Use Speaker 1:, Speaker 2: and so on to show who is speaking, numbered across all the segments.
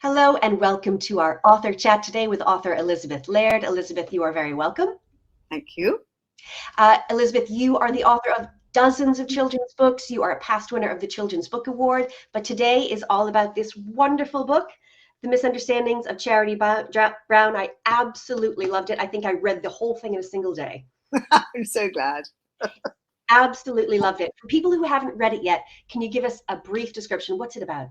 Speaker 1: Hello and welcome to our author chat today with author Elizabeth Laird. Elizabeth, you are very welcome.
Speaker 2: Thank you.
Speaker 1: Elizabeth, you are the author of dozens of children's books. You are a past winner of the Children's Book Award, but today is all about this wonderful book, The Misunderstandings of Charity Brown. I absolutely loved it. I think I read the whole thing in a single day.
Speaker 2: I'm so glad.
Speaker 1: Absolutely loved it. For people who haven't read it yet, can you give us a brief description? What's it about?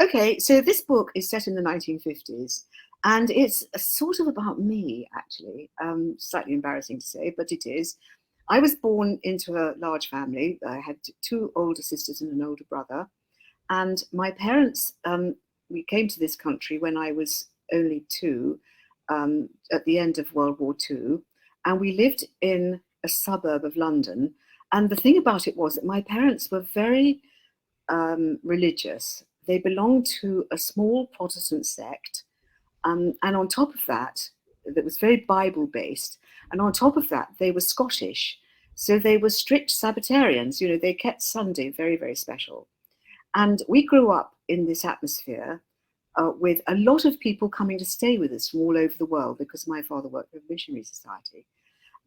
Speaker 2: Okay, so this book is set in the 1950s, and it's sort of about me, actually. Slightly embarrassing to say, but it is. I was born into a large family. I had two older sisters and an older brother. And my parents, we came to this country when I was only 2, at the end of World War II. And we lived in a suburb of London. And the thing about it was that my parents were very religious. They belonged to a small Protestant sect. And on top of that was very Bible-based. And on top of that, they were Scottish. So they were strict Sabbatarians. You know, they kept Sunday very, very special. And we grew up in this atmosphere with a lot of people coming to stay with us from all over the world because my father worked for a missionary society.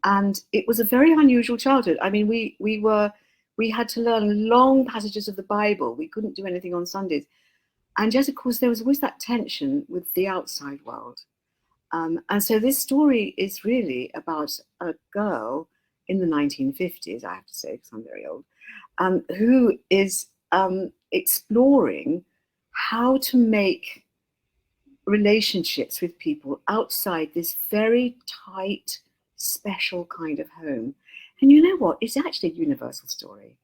Speaker 2: And it was a very unusual childhood. I mean, we had to learn long passages of the Bible. We couldn't do anything on Sundays. And yet, of course, there was always that tension with the outside world. And so this story is really about a girl in the 1950s, I have to say, because I'm very old, who is exploring how to make relationships with people outside this very tight, special kind of home. And you know what? It's actually a universal story,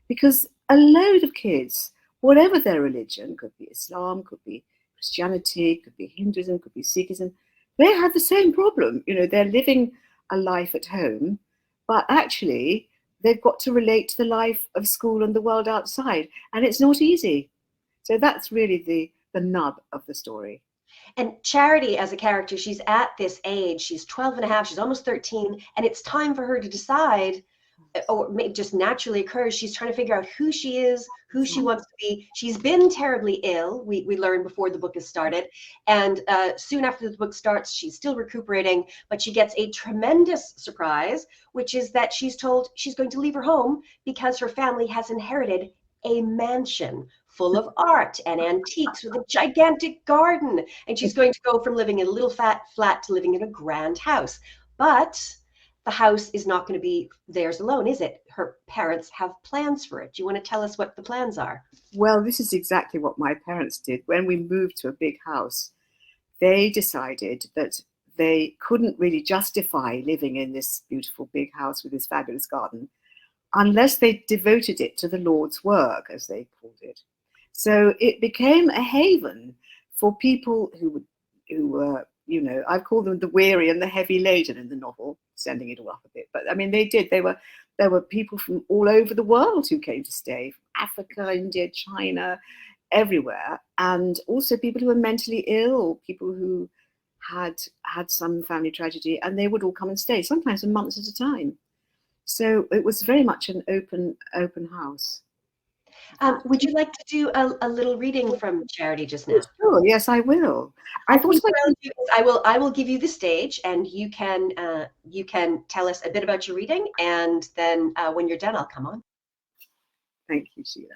Speaker 2: because a load of kids, whatever their religion, could be Islam, could be Christianity, could be Hinduism, could be Sikhism, they have the same problem. You know, they're living a life at home, but actually they've got to relate to the life of school and the world outside, and it's not easy. So that's really the nub of the story.
Speaker 1: And Charity as a character, she's at this age, she's 12 and a half, she's almost 13, and it's time for her to decide, or it just naturally occurs, she's trying to figure out who she is, who she wants to be. She's been terribly ill, we learn before the book has started, and soon after the book starts, she's still recuperating, but she gets a tremendous surprise, which is that she's told she's going to leave her home because her family has inherited a mansion full of art and antiques with a gigantic garden. And she's going to go from living in a little flat to living in a grand house. But the house is not going to be theirs alone, is it? Her parents have plans for it. Do you want to tell us what the plans are?
Speaker 2: Well, this is exactly what my parents did. When we moved to a big house, they decided that they couldn't really justify living in this beautiful big house with this fabulous garden unless they devoted it to the Lord's work, as they called it. So it became a haven for people who were, you know, I've called them the weary and the heavy laden in the novel, sending it all up a bit. But I mean, there were people from all over the world who came to stay, from Africa, India, China, everywhere. And also people who were mentally ill, people who had some family tragedy, and they would all come and stay, sometimes for months at a time. So it was very much an open house.
Speaker 1: Would you like to do a little reading from Charity just now?
Speaker 2: Sure, yes, I will.
Speaker 1: I think what I'll do is I will give you the stage, and you can tell us a bit about your reading, and then when you're done, I'll come on.
Speaker 2: Thank you, Sheila.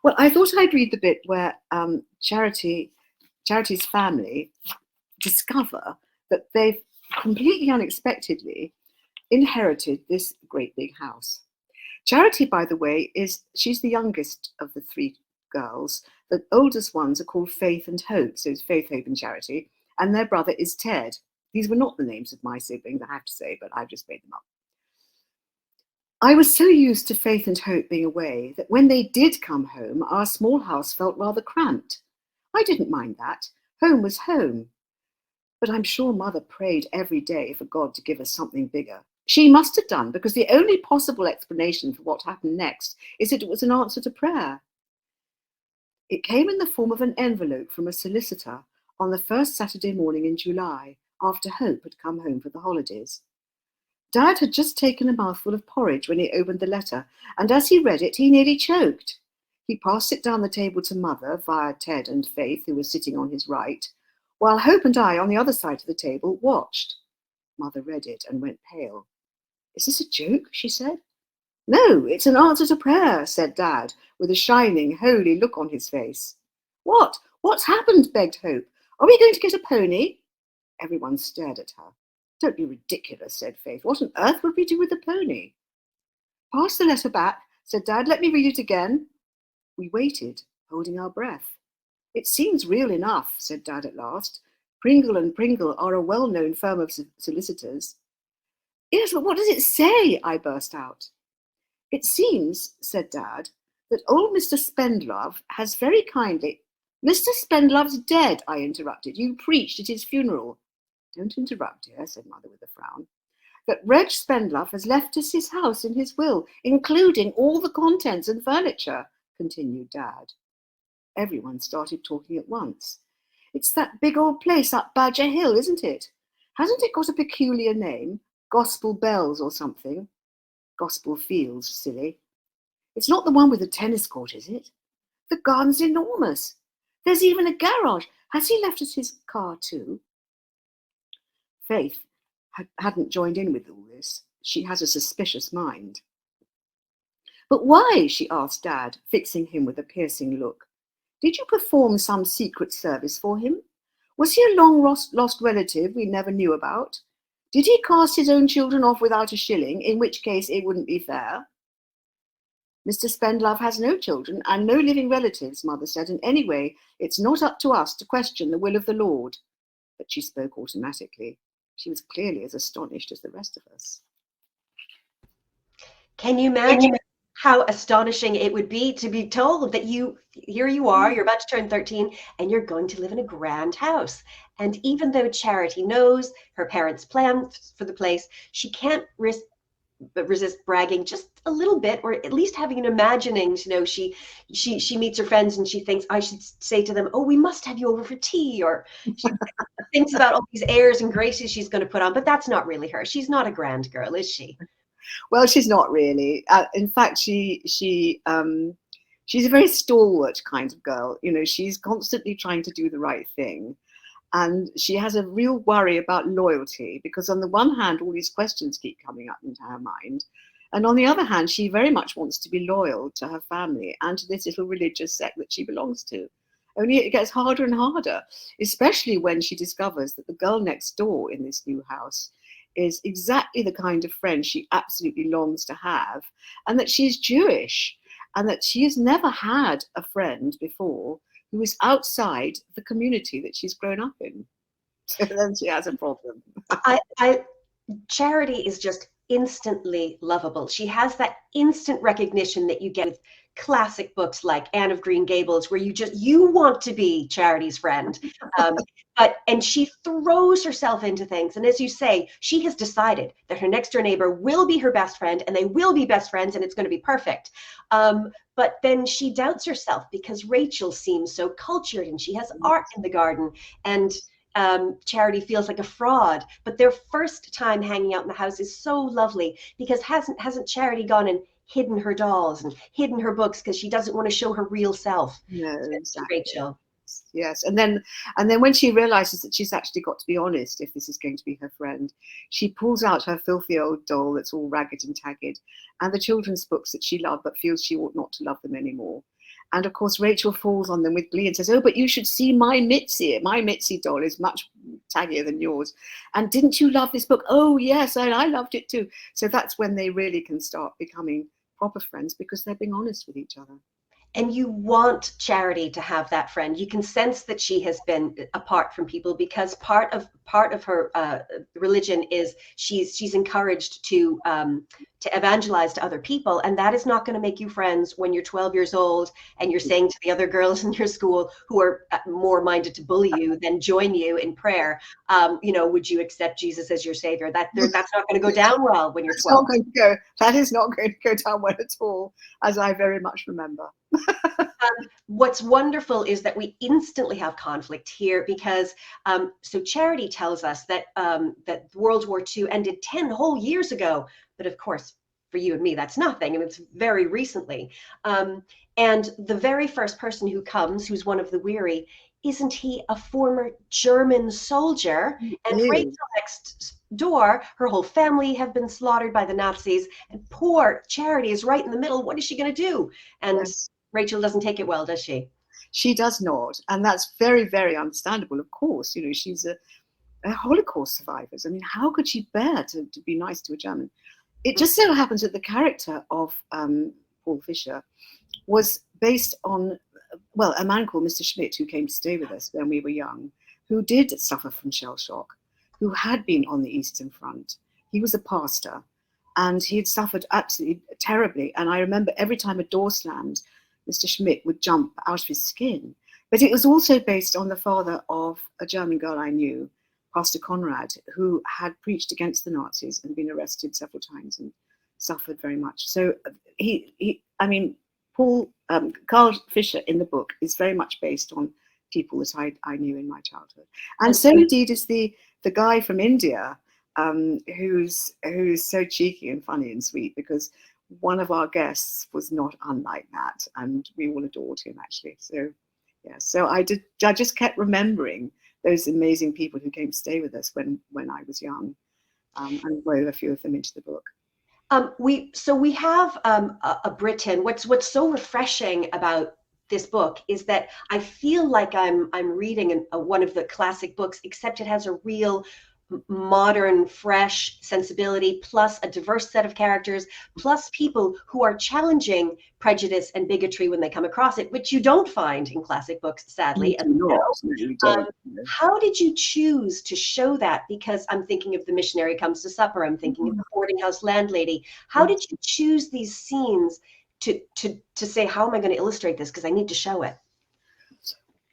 Speaker 2: Well, I thought I'd read the bit where Charity's family discover that they've completely unexpectedly inherited this great big house. Charity, by the way, she's the youngest of the 3 girls. The oldest ones are called Faith and Hope, so it's Faith, Hope and Charity, and their brother is Ted. These were not the names of my siblings, I have to say, but I've just made them up. I was so used to Faith and Hope being away that when they did come home, our small house felt rather cramped. I didn't mind that. Home was home. But I'm sure Mother prayed every day for God to give us something bigger. She must have done, because the only possible explanation for what happened next is that it was an answer to prayer. It came in the form of an envelope from a solicitor on the first Saturday morning in July, after Hope had come home for the holidays. Dad had just taken a mouthful of porridge when he opened the letter, and as he read it, he nearly choked. He passed it down the table to Mother via Ted and Faith, who was sitting on his right, while Hope and I, on the other side of the table, watched. Mother read it and went pale. "Is this a joke?" she said. "No, it's an answer to prayer," said Dad, with a shining, holy look on his face. "What? What's happened?" begged Hope. "Are we going to get a pony?" Everyone stared at her. "Don't be ridiculous," said Faith. "What on earth would we do with a pony?" "Pass the letter back," said Dad. "Let me read it again." We waited, holding our breath. "It seems real enough," said Dad at last. "Pringle and Pringle are a well-known firm of solicitors." "Yes, but what does it say?" I burst out. "It seems," said Dad, "that old Mr. Spendlove has very kindly—" "Mr. Spendlove's dead," I interrupted. "You preached at his funeral." "Don't interrupt, dear," said Mother with a frown. "That Reg Spendlove has left us his house in his will, including all the contents and furniture," continued Dad. Everyone started talking at once. "It's that big old place up Badger Hill, isn't it? Hasn't it got a peculiar name? Gospel Bells or something?" "Gospel Fields, silly." "It's not the one with the tennis court, is it? The garden's enormous. There's even a garage. Has he left us his car too?" Faith hadn't joined in with all this. She has a suspicious mind. "But why?" she asked Dad, fixing him with a piercing look. "Did you perform some secret service for him? Was he a long lost relative we never knew about? Did he cast his own children off without a shilling, in which case it wouldn't be fair?" "Mr. Spendlove has no children and no living relatives," Mother said, "and anyway, it's not up to us to question the will of the Lord." But she spoke automatically. She was clearly as astonished as the rest of us.
Speaker 1: Can you imagine how astonishing it would be to be told that here you are, you're about to turn 13, and you're going to live in a grand house. And even though Charity knows her parents' plan for the place, she can't resist bragging just a little bit, or at least having an imagining. She meets her friends and she thinks, I should say to them, "Oh, we must have you over for tea," or she thinks about all these airs and graces she's going to put on. But that's not really her. She's not a grand girl, is she?
Speaker 2: Well, she's not really. In fact, she's a very stalwart kind of girl. She's constantly trying to do the right thing. And she has a real worry about loyalty, because on the one hand, all these questions keep coming up into her mind. And on the other hand, she very much wants to be loyal to her family and to this little religious sect that she belongs to. Only it gets harder and harder, especially when she discovers that the girl next door in this new house is exactly the kind of friend she absolutely longs to have, and that she's Jewish, and that she has never had a friend before who is outside the community that she's grown up in. So then she has a problem.
Speaker 1: Charity is just instantly lovable. She has that instant recognition that you get with classic books like Anne of Green Gables, where you want to be Charity's friend. And she throws herself into things. And as you say, she has decided that her next door neighbor will be her best friend, and they will be best friends, and it's going to be perfect. But then she doubts herself because Rachel seems so cultured and she has art in the garden, and Charity feels like a fraud. But their first time hanging out in the house is so lovely, because hasn't Charity gone and hidden her dolls and hidden her books because she doesn't want to show her real self?
Speaker 2: No, exactly.
Speaker 1: Rachel.
Speaker 2: Yes, and then when she realizes that she's actually got to be honest if this is going to be her friend, she pulls out her filthy old doll that's all ragged and tagged, and the children's books that she loved but feels she ought not to love them anymore. And of course, Rachel falls on them with glee and says, "Oh, but you should see my Mitzi. My Mitzi doll is much taggier than yours. And didn't you love this book?" "Oh, yes, and I loved it too." So that's when they really can start becoming proper friends, because they're being honest with each other.
Speaker 1: And you want Charity to have that friend. You can sense that she has been apart from people, because part of her religion is she's encouraged to evangelize to other people, and that is not going to make you friends when you're 12 years old and you're saying to the other girls in your school who are more minded to bully you than join you in prayer, would you accept Jesus as your savior? That's not going to go down well when you're 12.
Speaker 2: That is not going to go down well at all, as I very much remember.
Speaker 1: What's wonderful is that we instantly have conflict here, because so Charity tells us that that World War II ended 10 whole years ago, but of course for you and me, that's nothing. And it's very recently. And the very first person who comes, who's one of the weary, isn't he a former German soldier? And Rachel next door, her whole family have been slaughtered by the Nazis, and poor Charity is right in the middle. What is she going to do? And
Speaker 2: Yes.
Speaker 1: Rachel doesn't take it well, does she?
Speaker 2: She does not, and that's very, very understandable. Of course, you know, she's a Holocaust survivor. I mean, how could she bear to be nice to a German? It just so happens that the character of Paul Fisher was based on, well, a man called Mr. Schmidt, who came to stay with us when we were young, who did suffer from shell shock, who had been on the Eastern Front. He was a pastor, and he had suffered absolutely terribly. And I remember every time a door slammed, Mr. Schmidt would jump out of his skin. But it was also based on the father of a German girl I knew, Pastor Conrad, who had preached against the Nazis and been arrested several times and suffered very much. So Carl Fisher in the book is very much based on people that I knew in my childhood. And so indeed is the guy from India, who's so cheeky and funny and sweet, because one of our guests was not unlike that, and we all adored him, actually. So yeah, so I just kept remembering those amazing people who came to stay with us when I was young, and wove a few of them into the book.
Speaker 1: We have a Britain. What's so refreshing about this book is that I feel like I'm reading one of the classic books, except it has a real modern, fresh sensibility, plus a diverse set of characters, plus people who are challenging prejudice and bigotry when they come across it, which you don't find in classic books, sadly. How did you choose to show that? Because I'm thinking of The Missionary Comes to Supper, I'm thinking of The Boarding House Landlady. How did you choose these scenes to say, how am I going to illustrate this? Because I need to show it.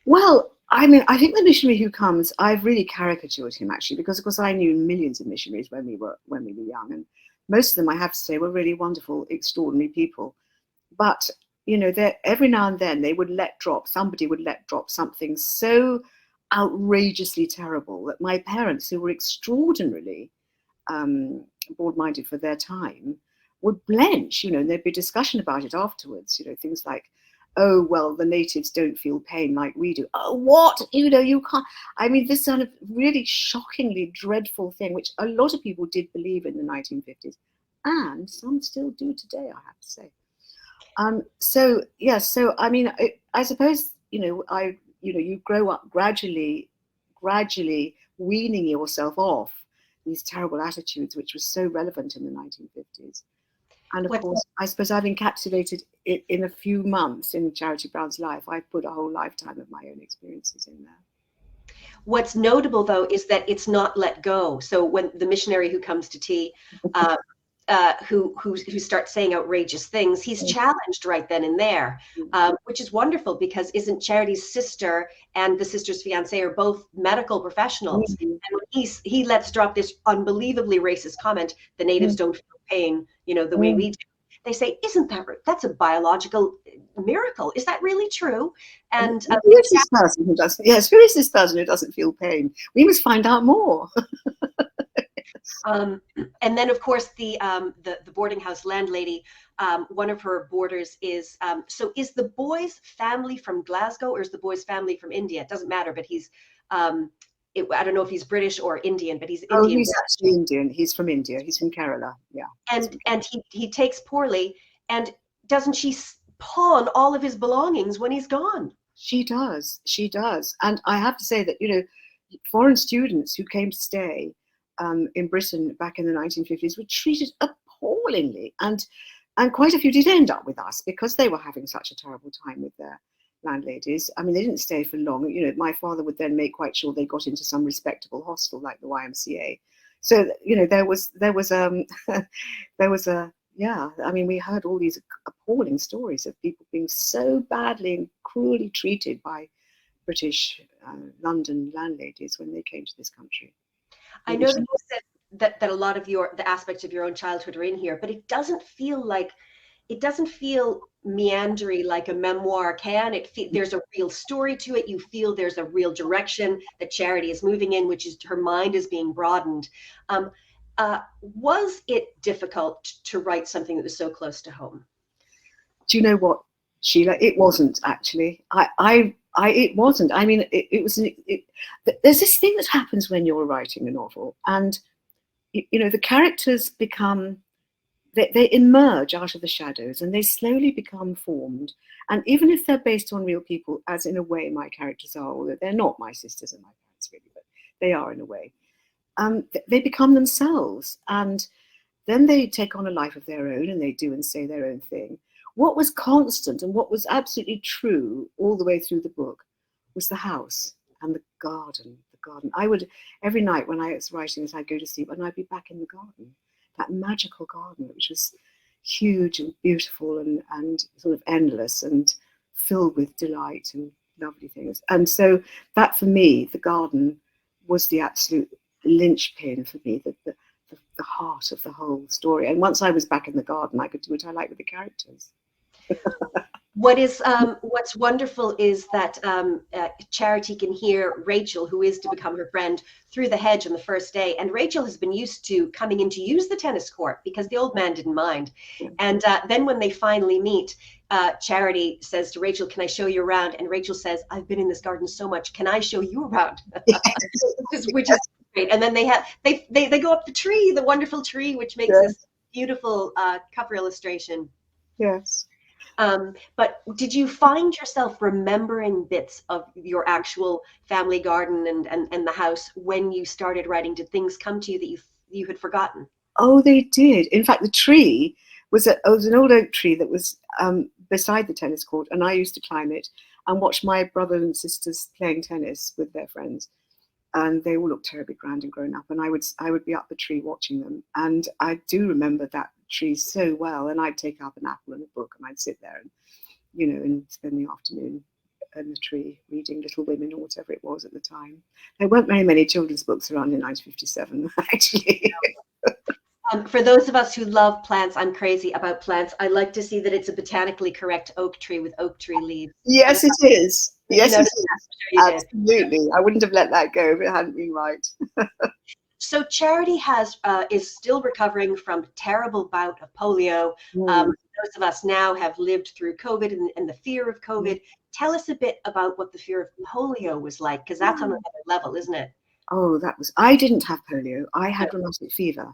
Speaker 2: Well, I mean, I think The Missionary Who Comes, I've really caricatured him, actually, because of course I knew millions of missionaries when we were young, and most of them, I have to say, were really wonderful, extraordinary people. But you know, every now and then somebody would let drop something so outrageously terrible that my parents, who were extraordinarily broad-minded for their time, would blench. You know, and there'd be discussion about it afterwards. You know, things like, oh, well, the natives don't feel pain like we do. Oh, what? You know, you can't. I mean, this sort of really shockingly dreadful thing, which a lot of people did believe in the 1950s, and some still do today, I have to say. So I mean, I suppose, you grow up gradually weaning yourself off these terrible attitudes, which was so relevant in the 1950s. And of course, I suppose I've encapsulated it in a few months in Charity Brown's life. I've put a whole lifetime of my own experiences in there.
Speaker 1: What's notable, though, is that it's not let go. So when the missionary who comes to tea, who starts saying outrageous things, he's challenged right then and there, which is wonderful, because isn't Charity's sister and the sister's fiance are both medical professionals? And when he lets drop this unbelievably racist comment, the natives don't feel pain, the way we do. They say, isn't that right? That's a biological miracle. Is that really true? And
Speaker 2: who is this person who doesn't? Yes, who is this person who doesn't feel pain? We must find out more.
Speaker 1: And then, of course, the boarding house landlady, one of her boarders is, so is the boy's family from Glasgow or is the boy's family from India? It doesn't matter, but he's, I don't know if he's British or Indian, but he's Indian.
Speaker 2: Oh, he's actually Indian. He's from India. He's from Kerala. Yeah.
Speaker 1: And he takes poorly, and doesn't she pawn all of his belongings when he's gone?
Speaker 2: She does. And I have to say that, foreign students who came to stay in Britain back in the 1950s were treated appallingly, and quite a few did end up with us because they were having such a terrible time with their landladies. I mean, they didn't stay for long. My father would then make quite sure they got into some respectable hostel like the YMCA. So there was I mean, we heard all these appalling stories of people being so badly and cruelly treated by British London landladies when they came to this country.
Speaker 1: I know that you said that a lot of the aspects of your own childhood are in here, but it doesn't feel meandering like a memoir can. There's a real story to it. You feel there's a real direction that Charity is moving in, which is her mind is being broadened. Was it difficult to write something that was so close to home?
Speaker 2: Do you know what, Sheila? It wasn't actually. It wasn't. I mean, it was. There's this thing that happens when you're writing a novel, and the characters become. They emerge out of the shadows, and they slowly become formed. And even if they're based on real people, as in a way my characters are, although they're not my sisters and my parents really, but they are in a way. They become themselves, and then they take on a life of their own, and they do and say their own thing. What was constant and what was absolutely true all the way through the book was the house and the garden. The garden. I would, every night when I was writing this, I'd go to sleep and I'd be back in the garden, that magical garden, which was huge and beautiful and sort of endless and filled with delight and lovely things. And so that, for me, the garden was the absolute linchpin for me, the heart of the whole story. And once I was back in the garden, I could do what I like with the characters.
Speaker 1: What's wonderful is that Charity can hear Rachel, who is to become her friend, through the hedge on the first day. And Rachel has been used to coming in to use the tennis court because the old man didn't mind. And then when they finally meet, Charity says to Rachel, "Can I show you around?" And Rachel says, "I've been in this garden so much. Can I show you around?" which is great. And then they go up the tree, the wonderful tree, which makes this beautiful cover illustration.
Speaker 2: Yes.
Speaker 1: But did you find yourself remembering bits of your actual family garden and the house when you started writing? Did things come to you that you had forgotten?
Speaker 2: Oh, they did. In fact, the tree was an old oak tree that was beside the tennis court, and I used to climb it and watch my brother and sisters playing tennis with their friends. And they all looked terribly grand and grown up, and I would be up the tree watching them. And I do remember that tree so well. And I'd take up an apple and a book, and I'd sit there and and spend the afternoon in the tree reading Little Women or whatever it was at the time. There weren't very many children's books around in 1957, actually.
Speaker 1: For those of us who love plants, I'm crazy about plants. I like to see that it's a botanically correct oak tree with oak tree leaves.
Speaker 2: Yes, it is. Yes, it is.
Speaker 1: Sure
Speaker 2: Absolutely. I wouldn't have let that go if it hadn't been right.
Speaker 1: So Charity is still recovering from a terrible bout of polio. Those of us now have lived through COVID and the fear of COVID. Tell us a bit about what the fear of polio was like, because that's on another level, isn't it?
Speaker 2: Oh, I didn't have polio. I had rheumatic fever.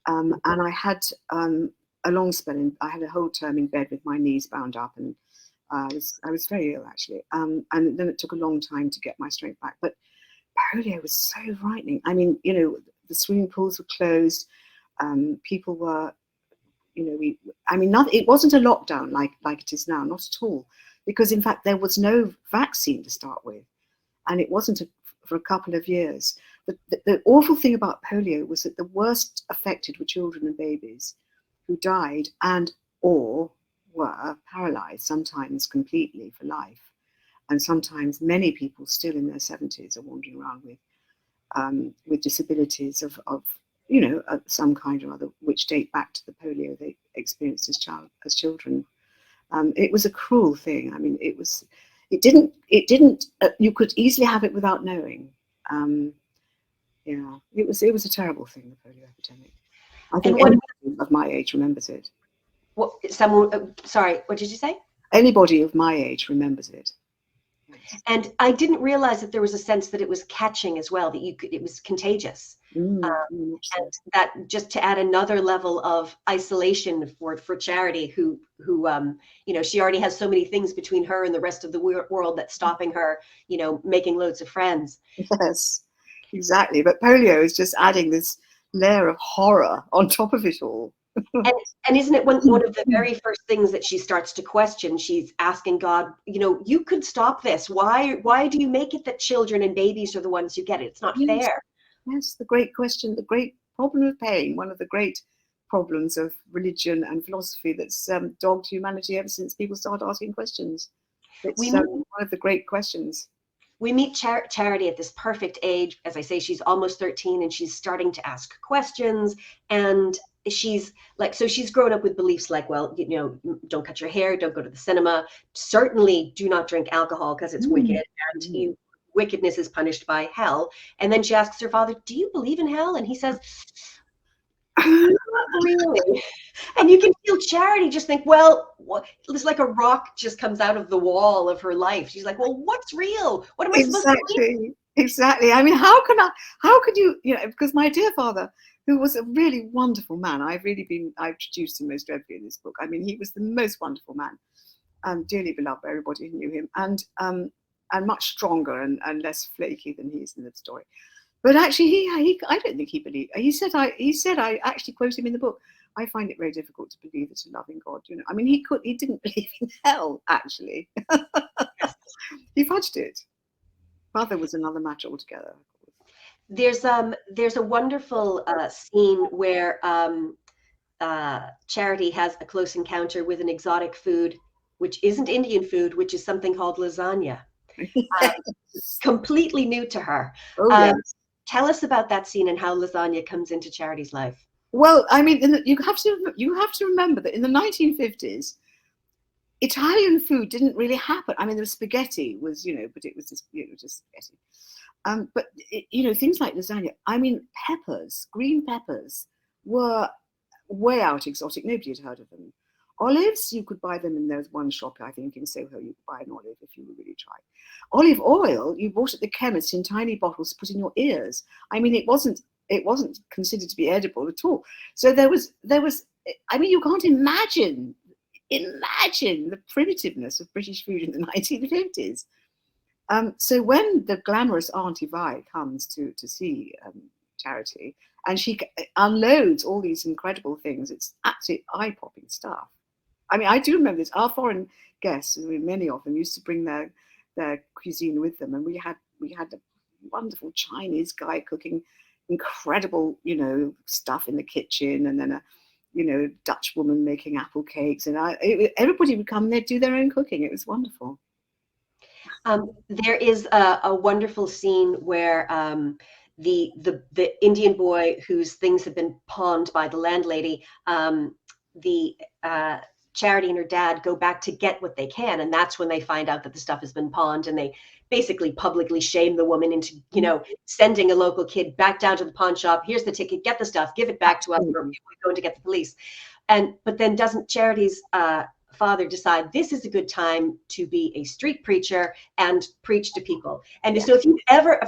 Speaker 2: And I had a long spell. I had a whole term in bed with my knees bound up, and I was very ill, actually. And then it took a long time to get my strength back. But polio was so frightening. I mean, the swimming pools were closed. People were, it wasn't a lockdown like it is now, not at all. Because in fact, there was no vaccine to start with. And it wasn't for a couple of years. The awful thing about polio was that the worst affected were children and babies who died or were paralyzed, sometimes completely for life. And sometimes many people still in their 70s are wandering around with disabilities of some kind or other, which date back to the polio they experienced as children. It was a cruel thing. I mean, it didn't, you could easily have it without knowing. It was a terrible thing, the polio epidemic. I think anybody of my age remembers it.
Speaker 1: Sorry, what did you say?
Speaker 2: Anybody of my age remembers it. Yes.
Speaker 1: And I didn't realize that there was a sense that it was catching as well, that it was contagious. And that, just to add another level of isolation for Charity, who she already has so many things between her and the rest of the world that's stopping her, making loads of friends.
Speaker 2: Yes, exactly. But polio is just adding this layer of horror on top of it all.
Speaker 1: And isn't it one of the very first things that she starts to question? She's asking God, you could stop this. Why do you make it that children and babies are the ones who get it? It's not fair.
Speaker 2: Yes, the great question, the great problem of pain, one of the great problems of religion and philosophy that's dogged humanity ever since people started asking questions. It's one of the great questions.
Speaker 1: We meet Charity at this perfect age. As I say, she's almost 13 and she's starting to ask questions. And she's grown up with beliefs like, well, don't cut your hair, don't go to the cinema, certainly do not drink alcohol because it's wicked, and wickedness is punished by hell. And then she asks her father, do you believe in hell? And he says, Really? And you can feel Charity just think, well, it's like a rock just comes out of the wall of her life. She's like, well, what's real? What am I supposed to believe?
Speaker 2: Exactly, exactly. I mean, how could you, because my dear father, who was a really wonderful man, I've introduced him most dreadfully in this book. I mean, he was the most wonderful man, dearly beloved by everybody who knew him, and much stronger and less flaky than he is in the story. But actually, I don't think he believed. He said, I actually quote him in the book. I find it very difficult to believe that a loving God, I mean, he didn't believe in hell, actually. He fudged it. Mother was another match altogether.
Speaker 1: There's a wonderful scene where Charity has a close encounter with an exotic food, which isn't Indian food, which is something called lasagna. Completely new to her.
Speaker 2: Oh, yes.
Speaker 1: Tell us about that scene and how lasagna comes into Charity's life.
Speaker 2: Well, I mean, you have to remember that in the 1950s, Italian food didn't really happen. I mean, the spaghetti was, but it was just spaghetti. But things like lasagna. I mean, green peppers, were way out exotic. Nobody had heard of them. Olives, you could buy them in there was one shop, I think, in Soho. You could buy an olive if you were really trying. Olive oil, you bought at the chemist in tiny bottles to put in your ears. I mean, it wasn't considered to be edible at all. So there was. I mean, you can't imagine the primitiveness of British food in the 1950s. So when the glamorous Auntie Vi comes to see Charity, and she unloads all these incredible things, it's absolutely eye-popping stuff. I mean, I do remember this. Our foreign guests, many of them, used to bring their cuisine with them, and we had a wonderful Chinese guy cooking incredible, stuff in the kitchen, and then a Dutch woman making apple cakes, and everybody would come and they'd do their own cooking. It was wonderful.
Speaker 1: There is a wonderful scene where the Indian boy whose things have been pawned by the landlady, Charity and her dad go back to get what they can, and that's when they find out that the stuff has been pawned, and they basically publicly shame the woman into sending a local kid back down to the pawn shop. Here's the ticket, get the stuff, give it back to us, or we're going to get the police. But then doesn't Charity's father decide this is a good time to be a street preacher and preach to people? And so if you've ever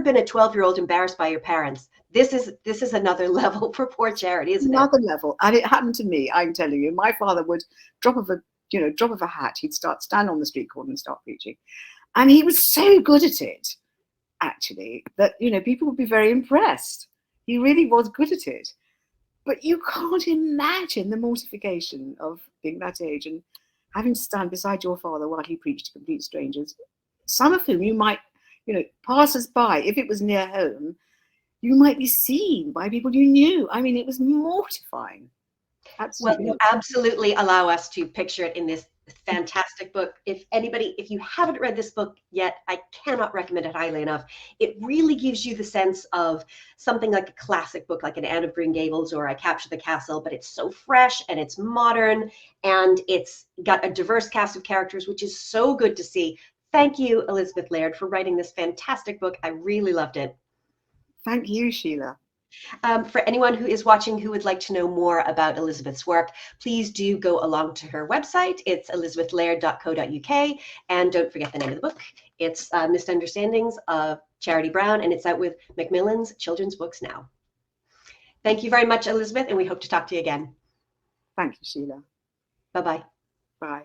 Speaker 1: been a 12-year-old embarrassed by your parents, this is another level for poor Charity, isn't it?
Speaker 2: Another level. And it happened to me, I'm telling you. My father would drop of a hat, he'd stand on the street corner and start preaching. And he was so good at it, actually, that people would be very impressed. He really was good at it. But you can't imagine the mortification of being that age and having to stand beside your father while he preached to complete strangers, some of whom you might, passers by, if it was near home, you might be seen by people you knew. I mean, it was mortifying. Absolutely.
Speaker 1: Well, you absolutely allow us to picture it in this fantastic book. If you haven't read this book yet, I cannot recommend it highly enough. It really gives you the sense of something like a classic book, like an Anne of Green Gables or I Capture the Castle, but it's so fresh and it's modern and it's got a diverse cast of characters, which is so good to see. Thank you, Elizabeth Laird, for writing this fantastic book. I really loved it.
Speaker 2: Thank you, Sheila.
Speaker 1: For anyone who is watching who would like to know more about Elizabeth's work, please do go along to her website. It's elizabethlaird.co.uk. And don't forget the name of the book. It's Misunderstandings of Charity Brown, and it's out with Macmillan's Children's Books now. Thank you very much, Elizabeth, and we hope to talk to you again.
Speaker 2: Thank you, Sheila.
Speaker 1: Bye-bye.
Speaker 2: Bye.